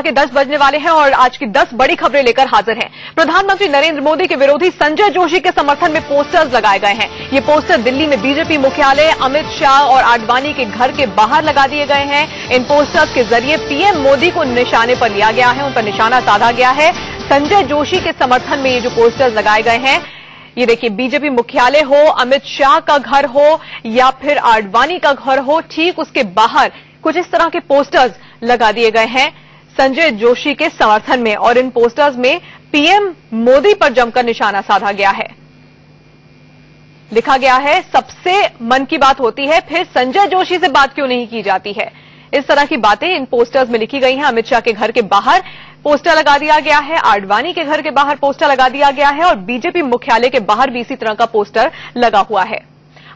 के 10 बजने वाले हैं और आज की 10 बड़ी खबरें लेकर हाजिर हैं। प्रधानमंत्री नरेंद्र मोदी के विरोधी संजय जोशी के समर्थन में पोस्टर्स लगाए गए हैं। ये पोस्टर दिल्ली में बीजेपी मुख्यालय, अमित शाह और आडवाणी के घर के बाहर लगा दिए गए हैं। इन पोस्टर्स के जरिए पीएम मोदी को निशाने पर लिया गया है, उन पर निशाना साधा गया है। संजय जोशी के समर्थन में ये जो पोस्टर्स लगाए गए हैं, ये देखिए, बीजेपी मुख्यालय हो, अमित शाह का घर हो या फिर आडवाणी का घर हो, ठीक उसके बाहर कुछ इस तरह के पोस्टर्स लगा दिए गए हैं संजय जोशी के समर्थन में। और इन पोस्टर्स में पीएम मोदी पर जमकर निशाना साधा गया है। लिखा गया है, सबसे मन की बात होती है, फिर संजय जोशी से बात क्यों नहीं की जाती है। इस तरह की बातें इन पोस्टर्स में लिखी गई हैं। अमित शाह के घर के बाहर पोस्टर लगा दिया गया है, आडवाणी के घर के बाहर पोस्टर लगा दिया गया है और बीजेपी मुख्यालय के बाहर भी इसी तरह का पोस्टर लगा हुआ है।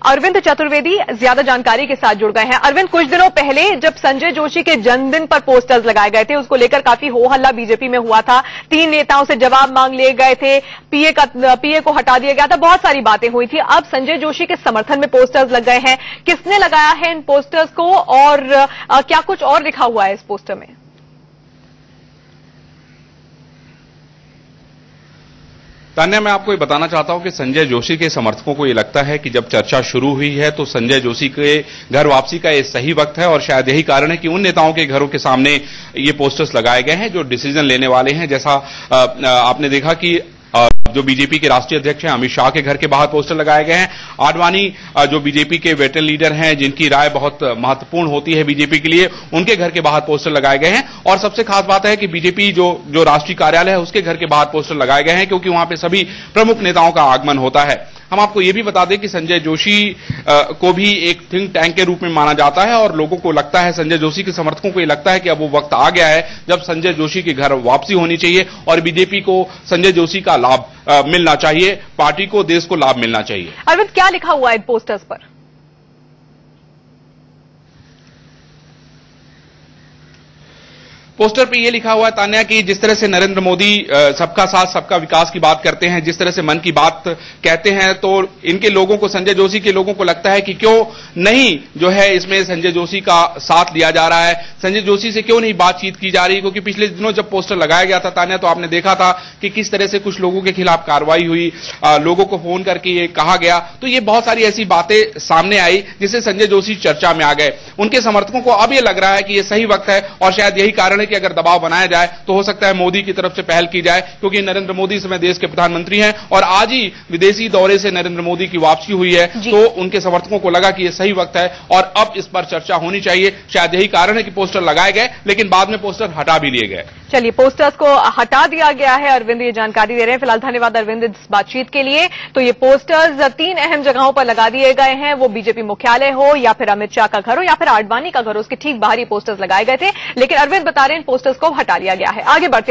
अरविंद चतुर्वेदी ज्यादा जानकारी के साथ जुड़ गए हैं। अरविंद, कुछ दिनों पहले जब संजय जोशी के जन्मदिन पर पोस्टर्स लगाए गए थे, उसको लेकर काफी हो हल्ला बीजेपी में हुआ था। 3 नेताओं से जवाब मांग लिए गए थे, पीए को हटा दिया गया था, बहुत सारी बातें हुई थी। अब संजय जोशी के समर्थन में पोस्टर्स लग गए हैं। किसने लगाया है इन पोस्टर्स को और क्या कुछ और लिखा हुआ है इस पोस्टर में? तान्या, मैं आपको ये बताना चाहता हूं कि संजय जोशी के समर्थकों को ये लगता है कि जब चर्चा शुरू हुई है तो संजय जोशी के घर वापसी का ये सही वक्त है और शायद यही कारण है कि उन नेताओं के घरों के सामने ये पोस्टर्स लगाए गए हैं जो डिसीजन लेने वाले हैं। जैसा आपने देखा कि जो बीजेपी के राष्ट्रीय अध्यक्ष हैं अमित शाह के घर के बाहर पोस्टर लगाए गए हैं। आडवाणी जो बीजेपी के वेटरन लीडर हैं, जिनकी राय बहुत महत्वपूर्ण होती है बीजेपी के लिए, उनके घर के बाहर पोस्टर लगाए गए हैं। और सबसे खास बात है कि बीजेपी जो राष्ट्रीय कार्यालय है उसके घर के बाहर पोस्टर लगाए गए हैं, क्योंकि वहां पे सभी प्रमुख नेताओं का आगमन होता है। हम आपको ये भी बता दें कि संजय जोशी को भी एक थिंक टैंक के रूप में माना जाता है और लोगों को लगता है, संजय जोशी के समर्थकों को ये लगता है कि अब वो वक्त आ गया है जब संजय जोशी के घर वापसी होनी चाहिए और बीजेपी को संजय जोशी का लाभ मिलना चाहिए, पार्टी को, देश को लाभ मिलना चाहिए। अरविंद, क्या लिखा हुआ है इन पोस्टर्स पर? पोस्टर पे ये लिखा हुआ है तान्या कि जिस तरह से नरेंद्र मोदी सबका साथ सबका विकास की बात करते हैं, जिस तरह से मन की बात कहते हैं, तो इनके लोगों को, संजय जोशी के लोगों को लगता है कि क्यों नहीं जो है इसमें संजय जोशी का साथ लिया जा रहा है, संजय जोशी से क्यों नहीं बातचीत की जा रही। क्योंकि पिछले दिनों जब पोस्टर लगाया गया था तान्या, तो आपने देखा था कि किस तरह से कुछ लोगों के खिलाफ कार्रवाई हुई, लोगों को फोन करके ये कहा गया। तो ये बहुत सारी ऐसी बातें सामने आई जिससे संजय जोशी चर्चा में आ गए। उनके समर्थकों को अब ये लग रहा है कि ये सही वक्त है और शायद यही कारण है कि अगर दबाव बनाया जाए तो हो सकता है मोदी की तरफ से पहल की जाए, क्योंकि नरेंद्र मोदी इस समय देश के प्रधानमंत्री हैं और आज ही विदेशी दौरे से नरेंद्र मोदी की वापसी हुई है। तो उनके समर्थकों को लगा कि यह सही वक्त है और अब इस पर चर्चा होनी चाहिए। शायद यही कारण है कि पोस्टर लगाए गए लेकिन बाद में पोस्टर हटा भी लिए गए। चलिए, पोस्टर्स को हटा दिया गया है। अरविंद ये जानकारी दे रहे हैं। फिलहाल धन्यवाद अरविंद इस बातचीत के लिए। तो ये पोस्टर्स 3 अहम जगहों पर लगा दिए गए हैं, वो बीजेपी मुख्यालय हो या फिर अमित शाह का घर हो या फिर आडवाणी का घर हो, उसके ठीक बाहर ही पोस्टर्स लगाए गए थे। लेकिन अरविंद बता रहे हैं इन पोस्टर्स को हटा लिया गया है। आगे बढ़ते